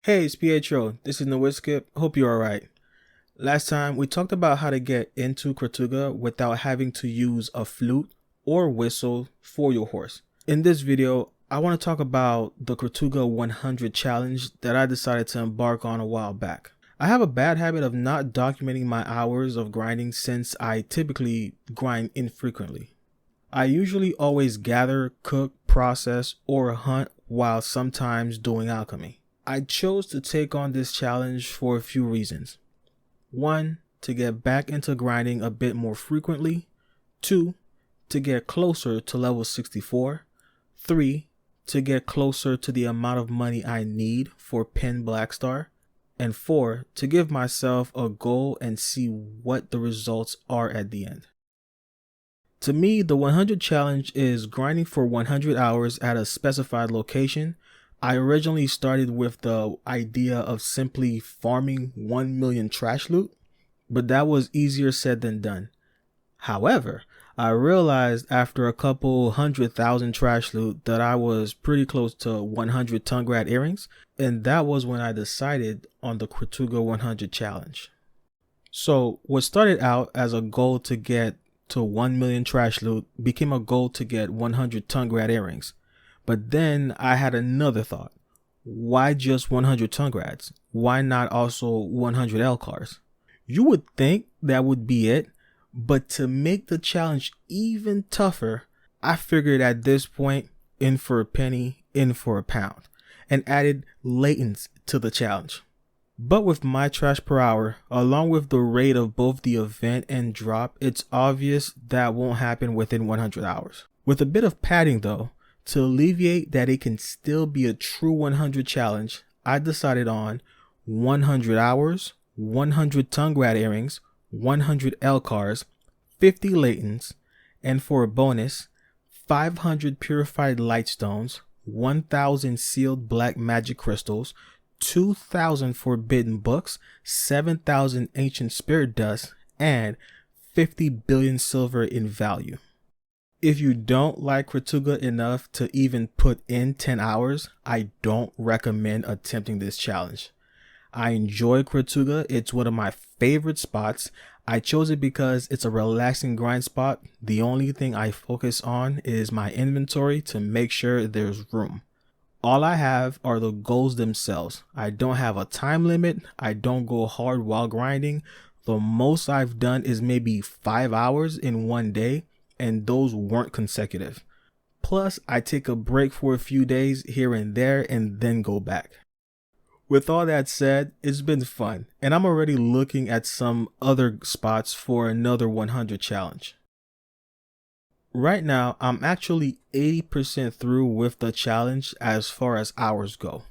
Hey, it's Pietro. This is Niwiskip. Hope you're alright. Last time we talked about how to get into Kratuga without having to use a flute or whistle for your horse. In this video, I want to talk about the Kratuga 100 challenge that I decided to embark on a while back. I have a bad habit of not documenting my hours of grinding since I typically grind infrequently. I usually always gather, cook, process, or hunt while sometimes doing alchemy. I chose to take on this challenge for a few reasons. 1. To get back into grinding a bit more frequently. 2. To get closer to level 64. 3. To get closer to the amount of money I need for Pin Blackstar. And 4. To give myself a goal and see what the results are at the end. To me, the 100 challenge is grinding for 100 hours at a specified location. I originally started with the idea of simply farming 1 million trash loot, but that was easier said than done. However, I realized after a couple 100,000 trash loot that I was pretty close to 100 Tungrad earrings, and that was when I decided on the Kratuga 100 challenge. So what started out as a goal to get to 1 million trash loot became a goal to get 100 Tungrad earrings. But then I had another thought. Why just 100 Tungrads? Why not also 100 Elcars? You would think that would be it, but to make the challenge even tougher, I figured at this point, in for a penny, in for a pound, and added latents to the challenge. But with my trash per hour, along with the rate of both the event and drop, it's obvious that won't happen within 100 hours. With a bit of padding though, to alleviate that it can still be a true 100 challenge, I decided on 100 hours, 100 Tungrad earrings, 100 Elcars, 50 latents, and for a bonus, 500 purified lightstones, 1,000 sealed black magic crystals, 2,000 forbidden books, 7,000 ancient spirit dust, and 50 billion silver in value. If you don't like Kratuga enough to even put in 10 hours, I don't recommend attempting this challenge. I enjoy Kratuga, it's one of my favorite spots. I chose it because it's a relaxing grind spot. The only thing I focus on is my inventory to make sure there's room. All I have are the goals themselves. I don't have a time limit, I don't go hard while grinding. The most I've done is maybe 5 hours in one day, and those weren't consecutive. Plus, I take a break for a few days here and there and then go back. With all that said, it's been fun, and I'm already looking at some other spots for another 100 challenge. Right now, I'm actually 80% through with the challenge as far as hours go.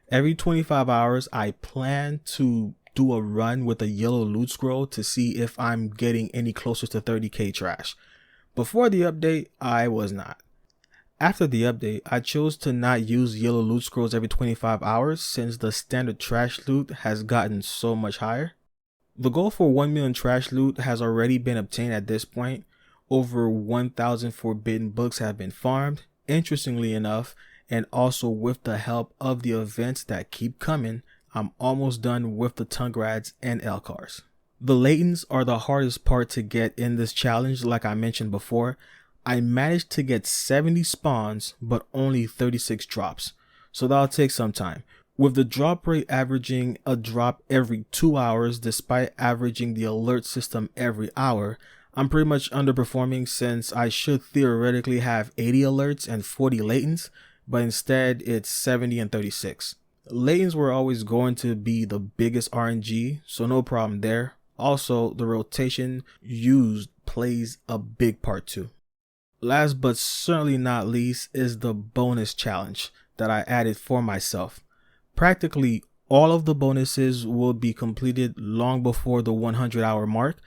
Every 25 hours, I plan to do a run with a yellow loot scroll to see if I'm getting any closer to 30k trash. Before the update, I was not. After the update, I chose to not use yellow loot scrolls every 25 hours since the standard trash loot has gotten so much higher. The goal for 1 million trash loot has already been obtained at this point. Over 1,000 forbidden books have been farmed, interestingly enough, and also with the help of the events that keep coming, I'm almost done with the Tungrads and Elcars. The latents are the hardest part to get in this challenge. Like I mentioned before, I managed to get 70 spawns but only 36 drops, so that'll take some time. With the drop rate averaging a drop every 2 hours despite averaging the alert system every hour, I'm pretty much underperforming since I should theoretically have 80 alerts and 40 latents, but instead it's 70 and 36. Latents were always going to be the biggest RNG, so no problem there. Also, the rotation used plays a big part too. Last but certainly not least is the bonus challenge that I added for myself. Practically all of the bonuses will be completed long before the 100 hour mark.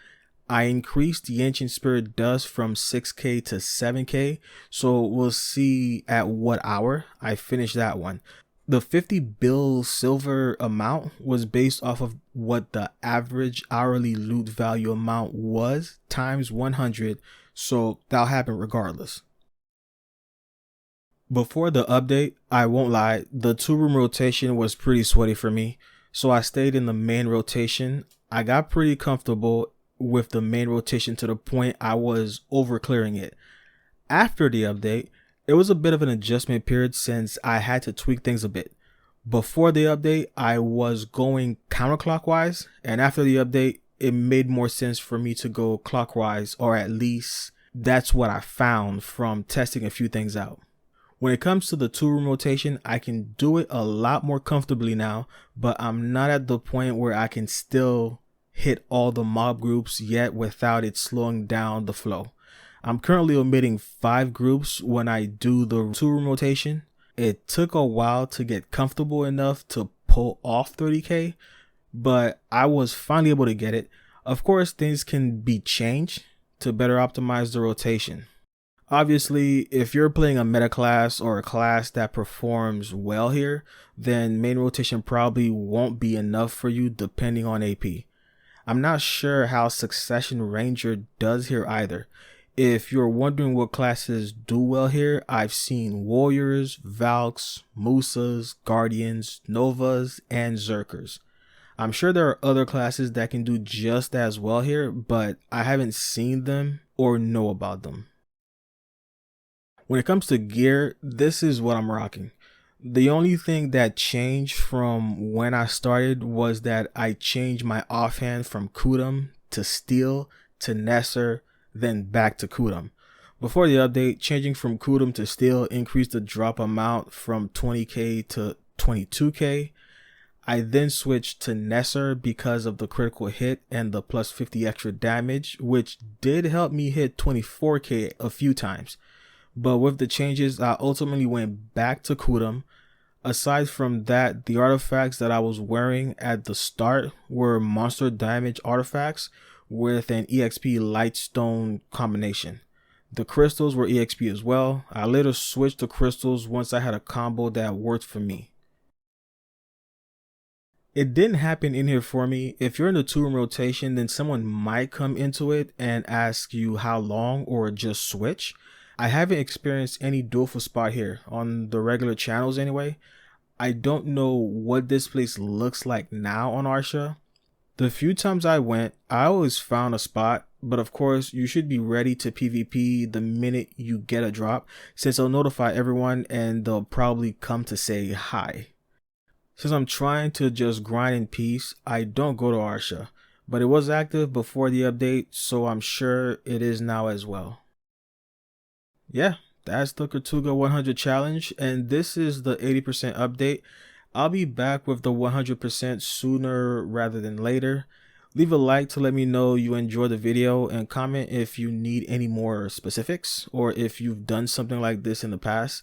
I increased the ancient spirit dust from 6k to 7k, so we'll see at what hour I finish that one. The 50 bill silver amount was based off of what the average hourly loot value amount was times 100, so that'll happen regardless. Before the update, I won't lie, the 2-room rotation was pretty sweaty for me, so I stayed in the main rotation. I got pretty comfortable with the main rotation to the point I was over clearing it. After the update, it was a bit of an adjustment period since I had to tweak things a bit. Before the update, I was going counterclockwise, and after the update, it made more sense for me to go clockwise, or at least that's what I found from testing a few things out. When it comes to the 2-room rotation, I can do it a lot more comfortably now, but I'm not at the point where I can still hit all the mob groups yet without it slowing down the flow. I'm currently omitting 5 groups when I do the 2-room rotation. It took a while to get comfortable enough to pull off 30k, but I was finally able to get it. Of course, things can be changed to better optimize the rotation. Obviously, if you're playing a meta class or a class that performs well here, then main rotation probably won't be enough for you depending on AP. I'm not sure how Succession Ranger does here either. If you're wondering what classes do well here, I've seen Warriors, Valks, Musas, Guardians, Novas, and Zerkers. I'm sure there are other classes that can do just as well here, but I haven't seen them or know about them. When it comes to gear, this is what I'm rocking. The only thing that changed from when I started was that I changed my offhand from Kudum to Steel to Nesser, then back to Kudum. Before the update, changing from Kudum to Steel increased the drop amount from 20k to 22k. I then switched to Nesser because of the critical hit and the plus 50 extra damage, which did help me hit 24k a few times. But with the changes, I ultimately went back to Kudum. Aside from that, the artifacts that I was wearing at the start were monster damage artifacts with an EXP Lightstone combination. The crystals were EXP as well. I later switched to crystals once I had a combo that worked for me. It didn't happen in here for me. If you're in the 2-room rotation, then someone might come into it and ask you how long or just switch. I haven't experienced any Duel For Spot here on the regular channels anyway. I don't know what this place looks like now on Arsha. The few times I went, I always found a spot, but of course you should be ready to PvP the minute you get a drop, since it'll notify everyone and they'll probably come to say hi. Since I'm trying to just grind in peace, I don't go to Arsha, but it was active before the update, so I'm sure it is now as well. Yeah, that's the Kratuga 100 challenge, and this is the 80% update. I'll be back with the 100% sooner rather than later. Leave a like to let me know you enjoyed the video, and comment if you need any more specifics or if you've done something like this in the past.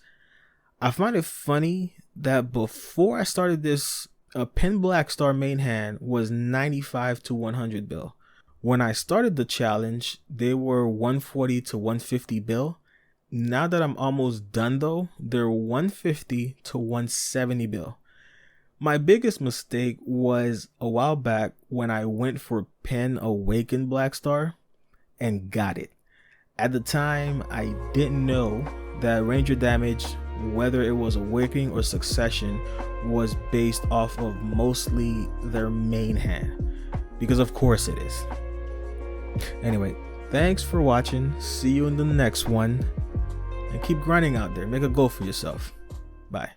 I find it funny that before I started this, a Pen Black Star main hand was 95 to 100 bill. When I started the challenge, they were 140 to 150 bill. Now that I'm almost done though, they're 150 to 170 bill. My biggest mistake was a while back when I went for Pen Awakened Black Star and got it. At the time, I didn't know that ranger damage, whether it was Awakening or Succession, was based off of mostly their main hand, because of course it is. Anyway, thanks for watching. See you in the next one. And keep grinding out there. Make a goal for yourself. Bye.